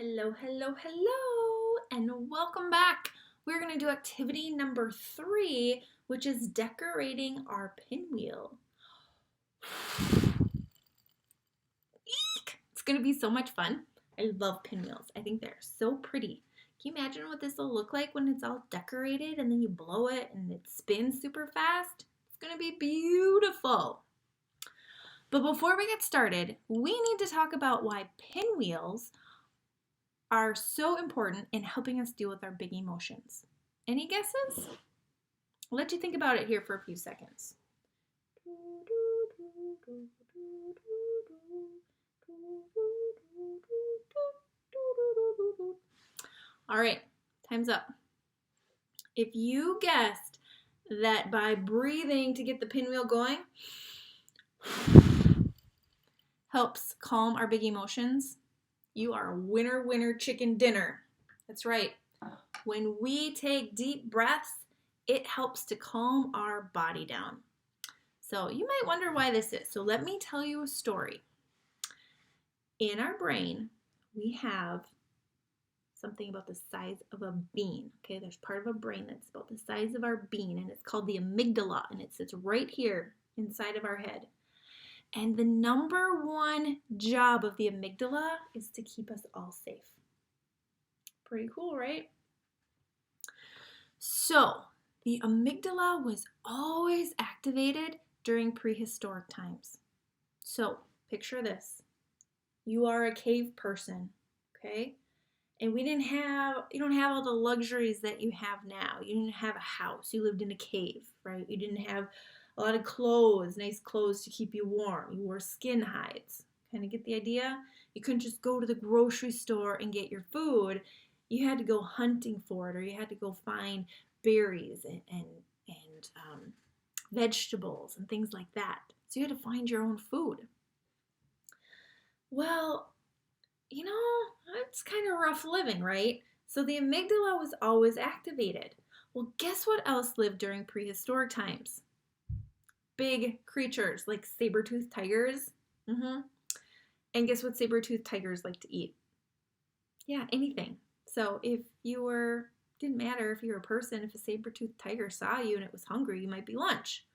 Hello, hello, hello, and welcome back. We're going to do activity number 3, which is decorating our pinwheel. Eek! It's going to be so much fun. I love pinwheels. I think they're so pretty. Can you imagine what this will look like when it's all decorated and then you blow it and it spins super fast? It's going to be beautiful. But before we get started, we need to talk about why pinwheels are so important in helping us deal with our big emotions. Any guesses? I'll let you think about it here for a few seconds. All right, time's up. If you guessed that by breathing to get the pinwheel going helps calm our big emotions, you are a winner, winner, chicken dinner. That's right. When we take deep breaths, it helps to calm our body down. So you might wonder why this is. So let me tell you a story. In our brain, we have something about the size of a bean. Okay, there's part of a brain that's about the size of our bean, and it's called the amygdala, and it sits right here inside of our head. And the number one job of the amygdala is to keep us all safe. Pretty cool, right? So, the amygdala was always activated during prehistoric times. So, picture this. You are a cave person, okay? And you don't have all the luxuries that you have now. You didn't have a house. You lived in a cave, right? You didn't have a lot of clothes, nice clothes to keep you warm. You wore skin hides. Kind of get the idea? You couldn't just go to the grocery store and get your food. You had to go hunting for it, or you had to go find berries and vegetables and things like that. So you had to find your own food. Well, it's kind of rough living, right? So the amygdala was always activated. Well, guess what else lived during prehistoric times? Big creatures like saber-toothed tigers. And guess what saber-toothed tigers like to eat? Yeah, anything. So didn't matter if you were a person, if a saber-toothed tiger saw you and it was hungry, you might be lunch.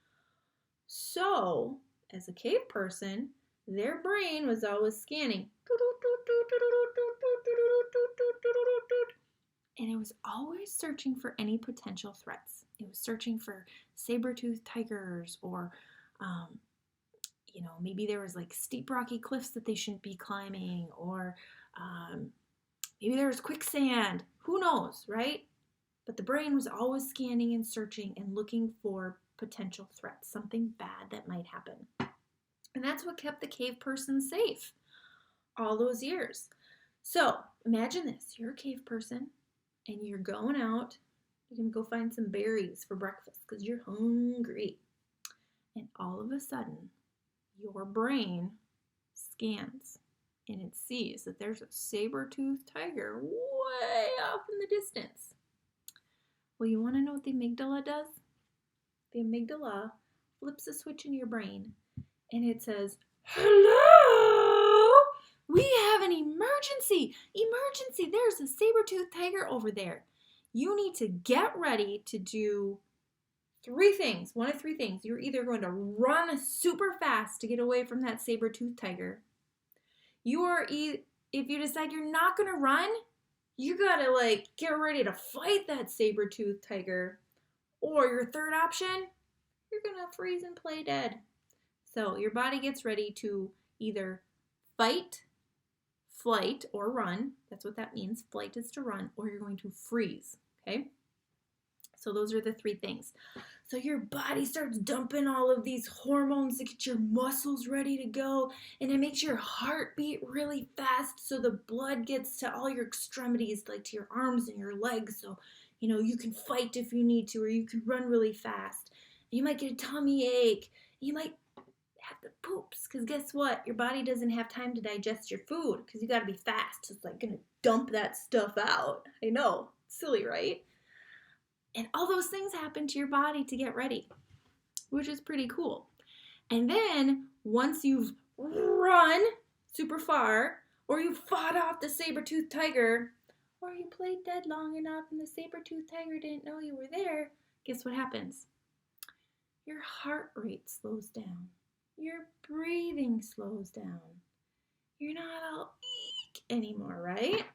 So, as a cave person, their brain was always scanning. And it was always searching for any potential threats. It was searching for saber-toothed tigers, or maybe there was like steep rocky cliffs that they shouldn't be climbing, or maybe there was quicksand. Who knows, right? But the brain was always scanning and searching and looking for potential threats, something bad that might happen. And that's what kept the cave person safe all those years. So imagine this. You're a cave person and you're going out. You're going to go find some berries for breakfast because you're hungry. And all of a sudden, your brain scans and it sees that there's a saber-toothed tiger way off in the distance. Well, you want to know what the amygdala does? The amygdala flips a switch in your brain and it says, "Hello! We have an emergency! Emergency! There's a saber-toothed tiger over there. You need to get ready to do 3 things. One of 3 things. You're either going to run super fast to get away from that saber-toothed tiger. If you decide you're not going to run, you got to get ready to fight that saber-toothed tiger. Or your third option, you're going to freeze and play dead." So your body gets ready to either fight, flight, or run. That's what that means. Flight is to run, or you're going to freeze, okay? So those are the 3 things. So your body starts dumping all of these hormones to get your muscles ready to go, and it makes your heart beat really fast so the blood gets to all your extremities, like to your arms and your legs, so you can fight if you need to, or you can run really fast. You might get a tummy ache. You might have the poops, because guess what? Your body doesn't have time to digest your food because you got to be fast. It's like going to dump that stuff out. I know. Silly, right? And all those things happen to your body to get ready, which is pretty cool. And then once you've run super far, or you fought off the saber-toothed tiger, or you played dead long enough and the saber-toothed tiger didn't know you were there, guess what happens? Your heart rate slows down. Your breathing slows down. You're not all eek anymore, right?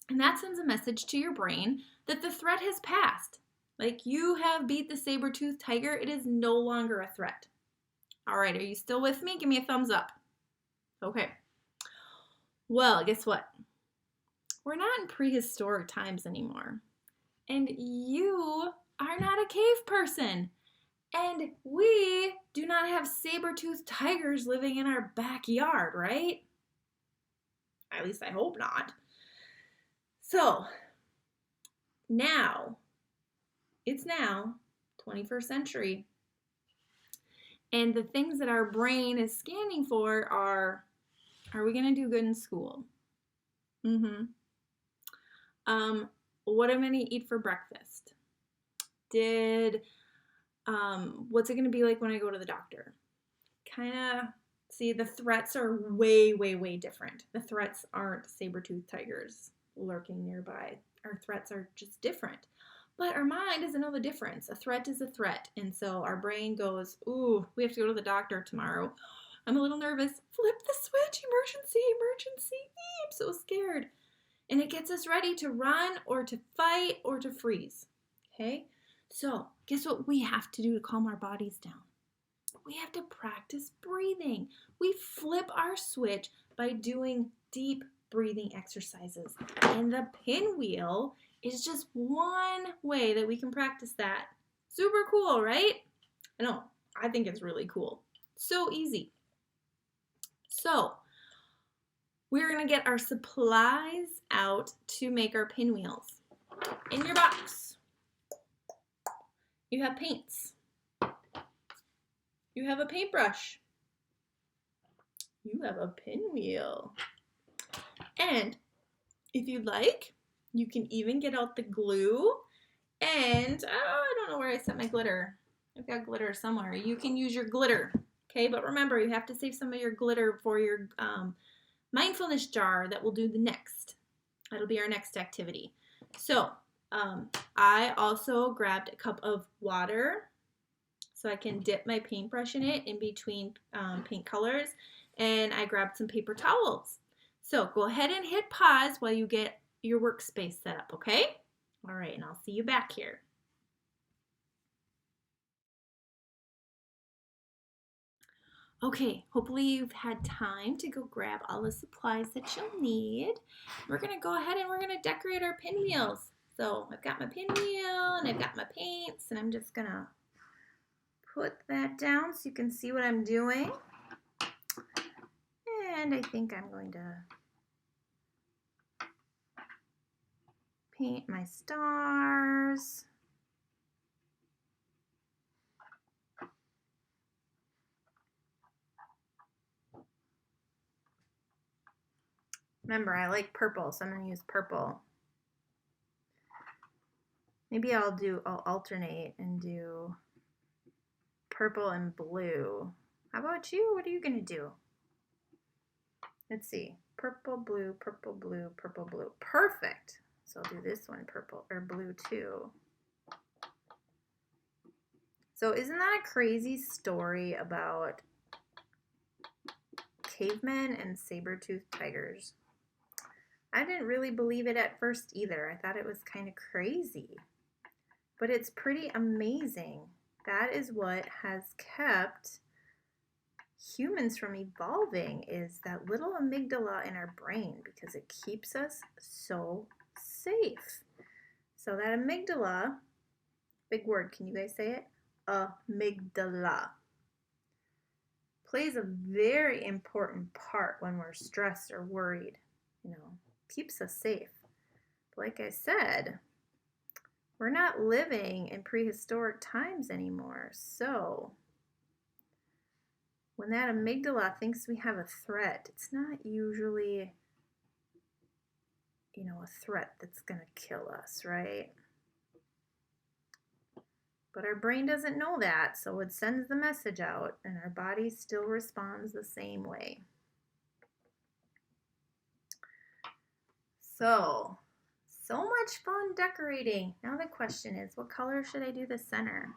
And that sends a message to your brain that the threat has passed. Like, you have beat the saber-toothed tiger. It is no longer a threat. All right, are you still with me? Give me a thumbs up. Okay. Well, guess what? We're not in prehistoric times anymore. And you are not a cave person. And we do not have saber-toothed tigers living in our backyard, right? At least I hope not. So, it's now 21st century. And the things that our brain is scanning for are we going to do good in school? What am I going to eat for breakfast? What's it going to be like when I go to the doctor? See, the threats are way, way, way different. The threats aren't saber-toothed tigers lurking nearby. Our threats are just different. But our mind doesn't know the difference. A threat is a threat. And so our brain goes, ooh, we have to go to the doctor tomorrow. I'm a little nervous. Flip the switch. Emergency, emergency. I'm so scared. And it gets us ready to run or to fight or to freeze. Okay? So guess what we have to do to calm our bodies down? We have to practice breathing. We flip our switch by doing deep breathing exercises. And the pinwheel is just one way that we can practice that. Super cool, right? I know, I think it's really cool. So easy. So, we're gonna get our supplies out to make our pinwheels. In your box, you have paints. You have a paintbrush. You have a pinwheel. And if you'd like, you can even get out the glue and, I don't know where I set my glitter. I've got glitter somewhere. You can use your glitter, okay? But remember, you have to save some of your glitter for your mindfulness jar that we'll do the next. That'll be our next activity. So, I also grabbed a cup of water so I can dip my paintbrush in it in between paint colors. And I grabbed some paper towels. So go ahead and hit pause while you get your workspace set up, okay? All right, and I'll see you back here. Okay, hopefully you've had time to go grab all the supplies that you'll need. We're gonna go ahead and we're gonna decorate our pinwheels. So I've got my pinwheel and I've got my paints and I'm just gonna put that down so you can see what I'm doing. And I think I'm going to paint my stars. Remember, I like purple, so I'm going to use purple. Maybe I'll alternate and do purple and blue. How about you? What are you going to do? Let's see. Purple, blue, purple, blue, purple, blue. Perfect. So I'll do this one purple or blue too. So isn't that a crazy story about cavemen and saber-toothed tigers? I didn't really believe it at first either. I thought it was kind of crazy. But it's pretty amazing. That is what has kept humans from evolving, is that little amygdala in our brain, because it keeps us so safe. So that amygdala, big word, can you guys say it? Amygdala. Plays a very important part when we're stressed or worried. Keeps us safe. But like I said, we're not living in prehistoric times anymore. So when that amygdala thinks we have a threat, it's not usually, a threat that's going to kill us, right? But our brain doesn't know that, so it sends the message out, and our body still responds the same way. So much fun decorating. Now the question is, what color should I do the center?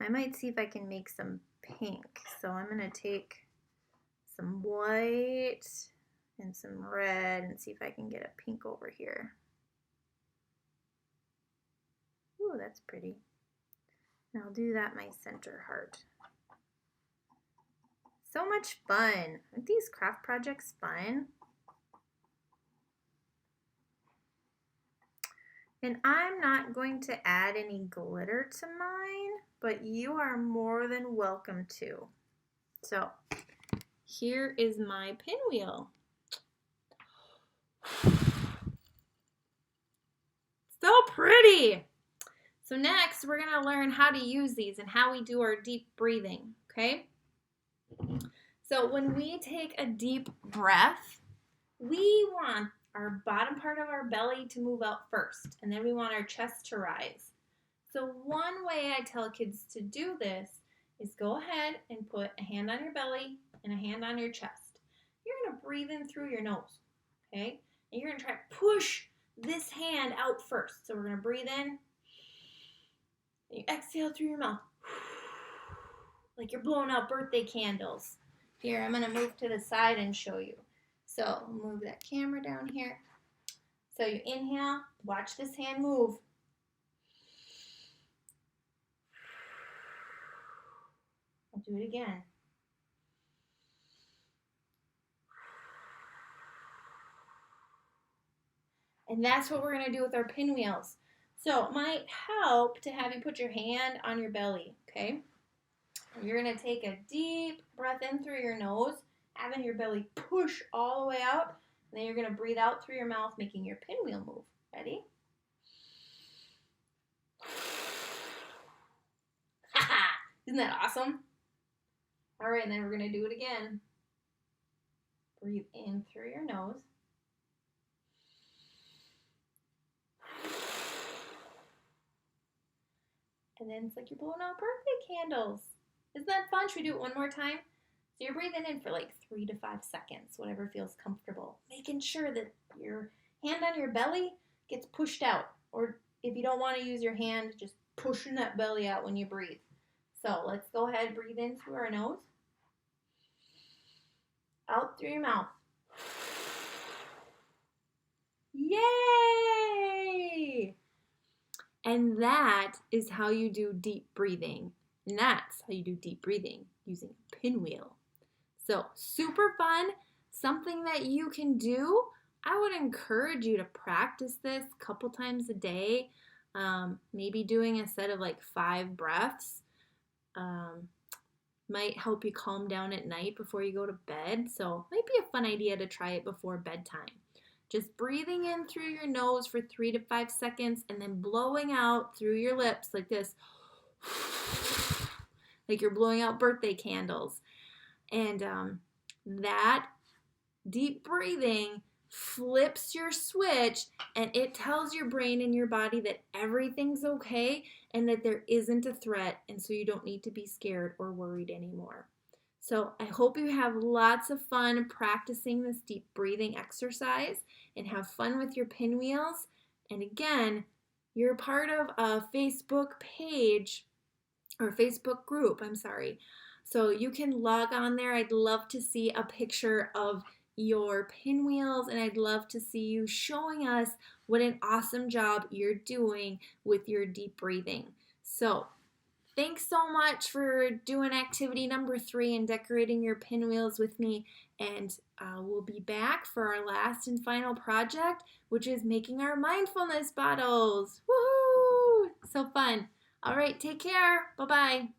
I might see if I can make some pink. So I'm going to take some white and some red and see if I can get a pink over here. Ooh, that's pretty. And I'll do that my center heart. So much fun. Aren't these craft projects fun? And I'm not going to add any glitter to mine, but you are more than welcome to. So here is my pinwheel. So pretty. So next we're going to learn how to use these and how we do our deep breathing, okay? So when we take a deep breath, we want our bottom part of our belly to move out first, and then we want our chest to rise. So one way I tell kids to do this is go ahead and put a hand on your belly and a hand on your chest. You're going to breathe in through your nose, okay? And you're going to try to push this hand out first. So we're going to breathe in, and you exhale through your mouth, like you're blowing out birthday candles. Here, I'm going to move to the side and show you. So move that camera down here. So you inhale, watch this hand move. I'll do it again. And that's what we're going to do with our pinwheels. So it might help to have you put your hand on your belly, okay? And you're going to take a deep breath in through your nose, having your belly push all the way out, and then you're going to breathe out through your mouth, making your pinwheel move. Ready? Isn't that awesome? All right, and then we're going to do it again. Breathe in through your nose. And then it's like you're blowing out birthday candles. Isn't that fun? Should we do it one more time? So you're breathing in for like 3 to 5 seconds, whatever feels comfortable. Making sure that your hand on your belly gets pushed out. Or if you don't want to use your hand, just pushing that belly out when you breathe. So let's go ahead and breathe in through our nose. Out through your mouth. Yay! And that is how you do deep breathing. And that's how you do deep breathing using a pinwheel. So super fun, something that you can do. I would encourage you to practice this a couple times a day, maybe doing a set of like 5 breaths. Might help you calm down at night before you go to bed. So might be a fun idea to try it before bedtime. Just breathing in through your nose for 3 to 5 seconds and then blowing out through your lips like this. Like you're blowing out birthday candles. And that deep breathing flips your switch and it tells your brain and your body that everything's okay and that there isn't a threat, and so you don't need to be scared or worried anymore. So I hope you have lots of fun practicing this deep breathing exercise and have fun with your pinwheels. And again, you're part of a Facebook page or Facebook group, So you can log on there. I'd love to see a picture of your pinwheels, and I'd love to see you showing us what an awesome job you're doing with your deep breathing. So thanks so much for doing activity number 3 and decorating your pinwheels with me. And we'll be back for our last and final project, which is making our mindfulness bottles. Woohoo! So fun. All right, take care. Bye-bye.